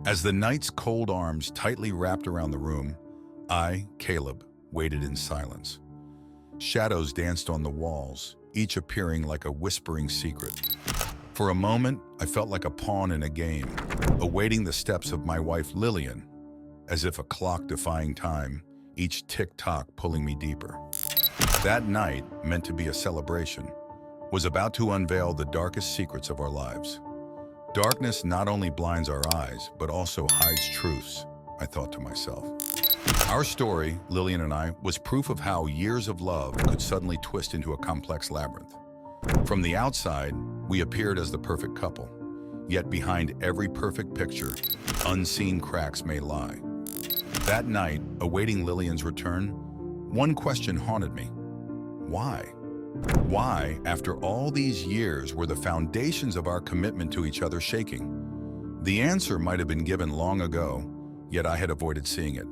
As the night's cold arms tightly wrapped around the room, I, Caleb, waited in silence. Shadows danced on the walls, each appearing like a whispering secret. For a moment, I felt like a pawn in a game, awaiting the steps of my wife Lillian, as if a clock defying time, each tick-tock pulling me deeper. That night, meant to be a celebration, was about to unveil the darkest secrets of our lives. Darkness not only blinds our eyes, but also hides truths, I thought to myself. Our story, Lillian and I, was proof of how years of love could suddenly twist into a complex labyrinth. From the outside, we appeared as the perfect couple. Yet behind every perfect picture, unseen cracks may lie. That night, awaiting Lillian's return, one question haunted me. Why? Why, after all these years, were the foundations of our commitment to each other shaking? The answer might have been given long ago, yet I had avoided seeing it.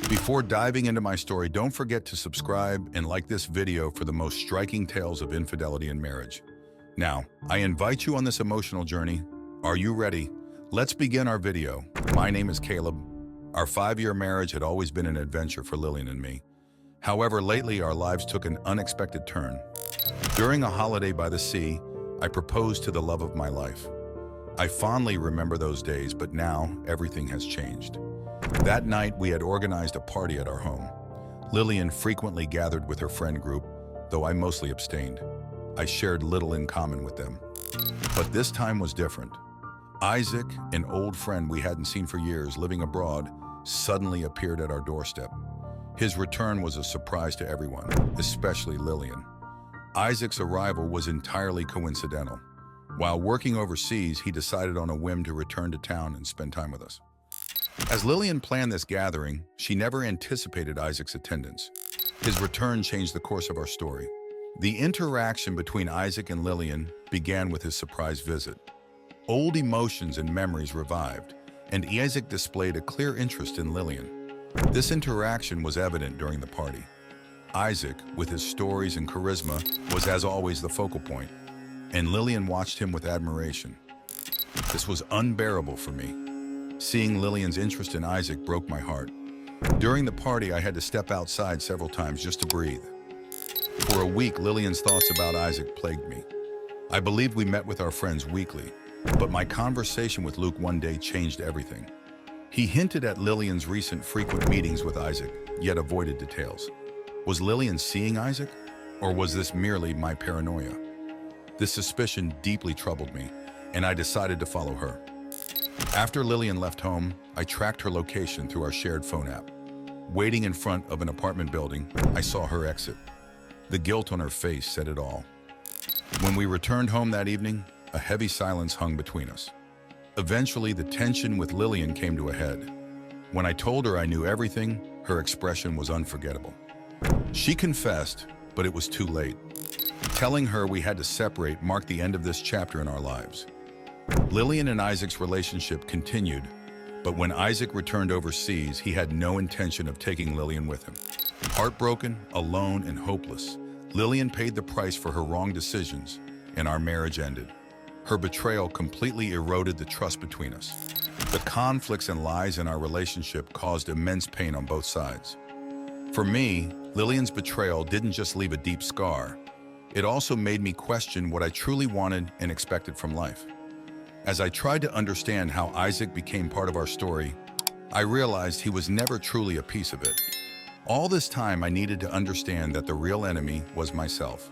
Before diving into my story, don't forget to subscribe and like this video for the most striking tales of infidelity in marriage. Now, I invite you on this emotional journey. Are you ready? Let's begin our video. My name is Caleb. Our 5-year marriage had always been an adventure for Lillian and me. However, lately our lives took an unexpected turn. During a holiday by the sea, I proposed to the love of my life. I fondly remember those days, but now everything has changed. That night, we had organized a party at our home. Lillian frequently gathered with her friend group, though I mostly abstained. I shared little in common with them. But this time was different. Isaac, an old friend we hadn't seen for years living abroad, suddenly appeared at our doorstep. His return was a surprise to everyone, especially Lillian. Isaac's arrival was entirely coincidental. While working overseas, he decided on a whim to return to town and spend time with us. As Lillian planned this gathering, she never anticipated Isaac's attendance. His return changed the course of our story. The interaction between Isaac and Lillian began with his surprise visit. Old emotions and memories revived, and Isaac displayed a clear interest in Lillian. This interaction was evident during the party. Isaac, with his stories and charisma, was as always the focal point, and Lillian watched him with admiration. This was unbearable for me. Seeing Lillian's interest in Isaac broke my heart. During the party, I had to step outside several times just to breathe. For a week, Lillian's thoughts about Isaac plagued me. I believed we met with our friends weekly, but my conversation with Luke one day changed everything. He hinted at Lillian's recent frequent meetings with Isaac, yet avoided details. Was Lillian seeing Isaac, or was this merely my paranoia? This suspicion deeply troubled me, and I decided to follow her. After Lillian left home, I tracked her location through our shared phone app. Waiting in front of an apartment building, I saw her exit. The guilt on her face said it all. When we returned home that evening, a heavy silence hung between us. Eventually, the tension with Lillian came to a head. When I told her I knew everything, her expression was unforgettable. She confessed, but it was too late. Telling her we had to separate marked the end of this chapter in our lives. Lillian and Isaac's relationship continued, but when Isaac returned overseas, he had no intention of taking Lillian with him. Heartbroken, alone, and hopeless, Lillian paid the price for her wrong decisions, and our marriage ended. Her betrayal completely eroded the trust between us. The conflicts and lies in our relationship caused immense pain on both sides. For me, Lillian's betrayal didn't just leave a deep scar. It also made me question what I truly wanted and expected from life. As I tried to understand how Isaac became part of our story, I realized he was never truly a piece of it. All this time, I needed to understand that the real enemy was myself.